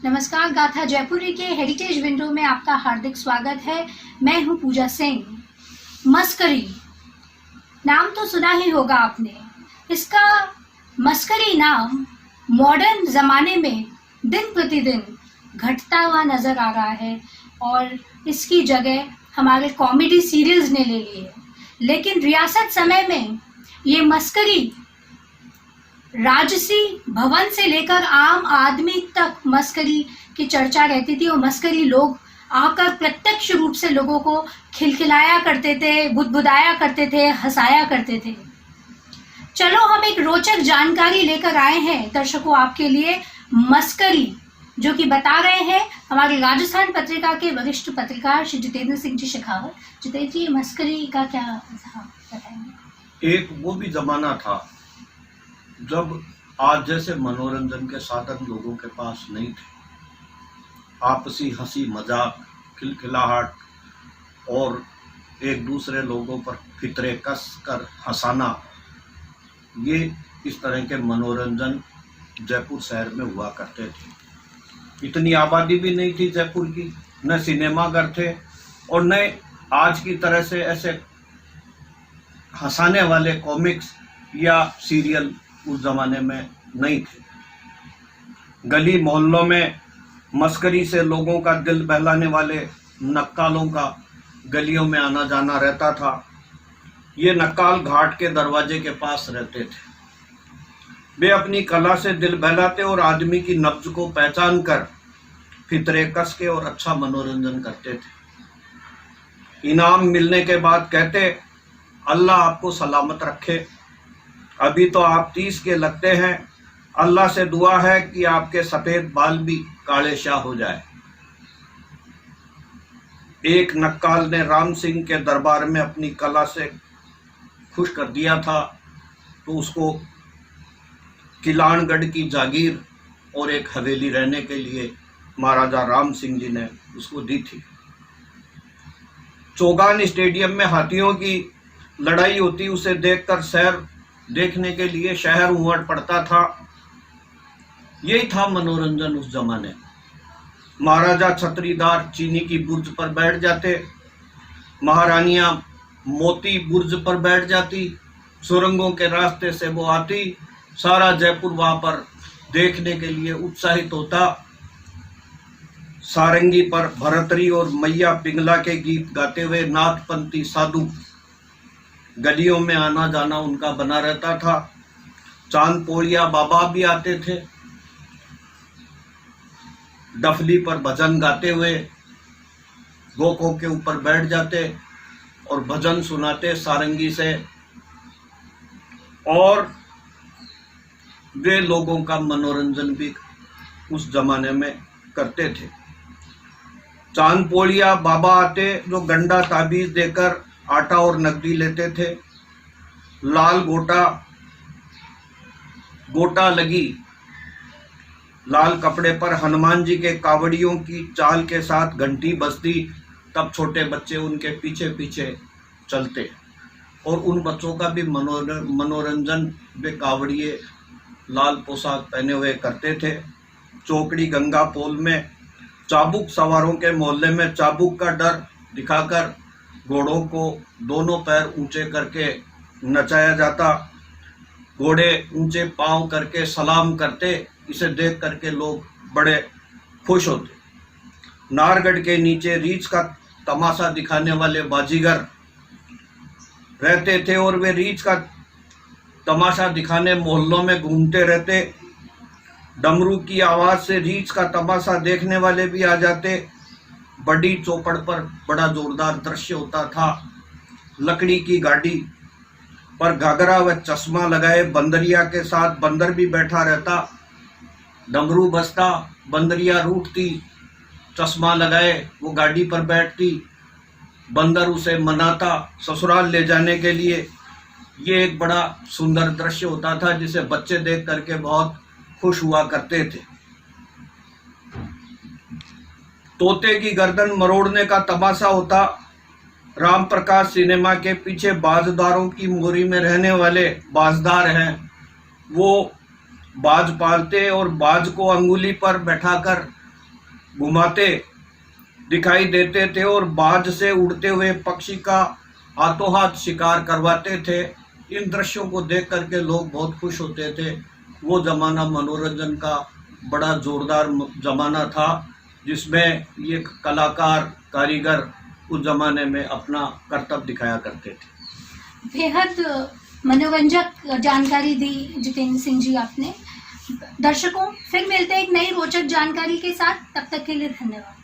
नमस्कार, गाथा जयपुरी के हेरिटेज विंडो में आपका हार्दिक स्वागत है। मैं हूं पूजा सिंह। मस्करी नाम तो सुना ही होगा आपने। इसका मस्करी नाम मॉडर्न ज़माने में दिन प्रतिदिन घटता हुआ नज़र आ रहा है और इसकी जगह हमारे कॉमेडी सीरियल्स ने ले ली है। लेकिन रियासत समय में ये मस्करी राजसी भवन से लेकर आम आदमी तक मस्करी की चर्चा रहती थी और मस्करी लोग आकर प्रत्यक्ष रूप से लोगों को खिलखिलाया करते थे, बुदबुदाया करते थे, हंसाया करते थे। चलो हम एक रोचक जानकारी लेकर आए हैं दर्शकों आपके लिए। मस्करी जो कि बता रहे हैं हमारे राजस्थान पत्रिका के वरिष्ठ पत्रकार श्री जितेंद्र सिंह जी शेखावत। जितेंद्र जी, मस्करी का क्या बताएंगे? एक वो भी जमाना था जब आज जैसे मनोरंजन के साधन लोगों के पास नहीं थे। आपसी हंसी मजाक, खिलखिलाहट और एक दूसरे लोगों पर फितरे कस कर हंसाना, ये इस तरह के मनोरंजन जयपुर शहर में हुआ करते थे। इतनी आबादी भी नहीं थी जयपुर की, न सिनेमाघर थे और न आज की तरह से ऐसे हंसाने वाले कॉमिक्स या सीरियल उस जमाने में नहीं थे। गली मोहल्लों में मस्करी से लोगों का दिल बहलाने वाले नक्कालों का गलियों में आना जाना रहता था। ये नक्काल घाट के दरवाजे के पास रहते थे। वे अपनी कला से दिल बहलाते और आदमी की नब्ज को पहचान कर फितरे कस के और अच्छा मनोरंजन करते थे। इनाम मिलने के बाद कहते, अल्लाह आपको सलामत रखे, अभी तो आप 30 के लगते हैं, अल्लाह से दुआ है कि आपके सफेद बाल भी काले शाह हो जाए। एक नक्काल ने राम सिंह के दरबार में अपनी कला से खुश कर दिया था तो उसको किलानगढ़ की जागीर और एक हवेली रहने के लिए महाराजा राम सिंह जी ने उसको दी थी। चौगान स्टेडियम में हाथियों की लड़ाई होती, उसे देखकर शहर देखने के लिए शहर उमड़ पड़ता था। यही था मनोरंजन उस जमाने। महाराजा छतरीदार चीनी की बुर्ज पर बैठ जाते, महारानियां मोती बुर्ज पर बैठ जाती, सुरंगों के रास्ते से वो आती, सारा जयपुर वहां पर देखने के लिए उत्साहित होता। सारंगी पर भरतरी और मैया पिंगला के गीत गाते हुए नाथपंथी साधु गलियों में आना जाना उनका बना रहता था। चांद पोड़िया बाबा भी आते थे, डफली पर भजन गाते हुए गोखों के ऊपर बैठ जाते और भजन सुनाते सारंगी से, और वे लोगों का मनोरंजन भी उस जमाने में करते थे। चांद पोड़िया बाबा आते जो गंडा ताबीज देकर आटा और नकदी लेते थे। लाल गोटा लगी लाल कपड़े पर हनुमान जी के कावड़ियों की चाल के साथ घंटी बजती, तब छोटे बच्चे उनके पीछे पीछे चलते और उन बच्चों का भी मनोरंजन वे कावड़िए लाल पोशाक पहने हुए करते थे। चौकड़ी गंगा पोल में चाबुक सवारों के मोहल्ले में चाबुक का डर दिखाकर घोड़ों को दोनों पैर ऊंचे करके नचाया जाता। घोड़े ऊंचे पांव करके सलाम करते, इसे देख करके लोग बड़े खुश होते। नारगढ़ के नीचे रीछ का तमाशा दिखाने वाले बाजीगर रहते थे और वे रीछ का तमाशा दिखाने मोहल्लों में घूमते रहते। डमरू की आवाज से रीछ का तमाशा देखने वाले भी आ जाते। बड़ी चौपड़ पर बड़ा जोरदार दृश्य होता था। लकड़ी की गाड़ी पर घाघरा व चश्मा लगाए बंदरिया के साथ बंदर भी बैठा रहता। डमरू बजता, बंदरिया रूठती, चश्मा लगाए वो गाड़ी पर बैठती, बंदर उसे मनाता ससुराल ले जाने के लिए। ये एक बड़ा सुंदर दृश्य होता था जिसे बच्चे देख करके बहुत खुश हुआ करते थे। तोते की गर्दन मरोड़ने का तमाशा होता। राम प्रकाश सिनेमा के पीछे बाजदारों की मोरी में रहने वाले बाजदार हैं, वो बाज पालते और बाज को अंगुली पर बैठाकर घुमाते दिखाई देते थे और बाज से उड़ते हुए पक्षी का हाथों हाथ शिकार करवाते थे। इन दृश्यों को देख करके लोग बहुत खुश होते थे। वो ज़माना मनोरंजन का बड़ा जोरदार ज़माना था, जिसमें ये कलाकार कारीगर उस ज़माने में अपना करतब दिखाया करते थे। बेहद मनोरंजक जानकारी दी जितेंद्र सिंह जी आपने। दर्शकों, फिर मिलते हैं एक नई रोचक जानकारी के साथ। तब तक के लिए धन्यवाद।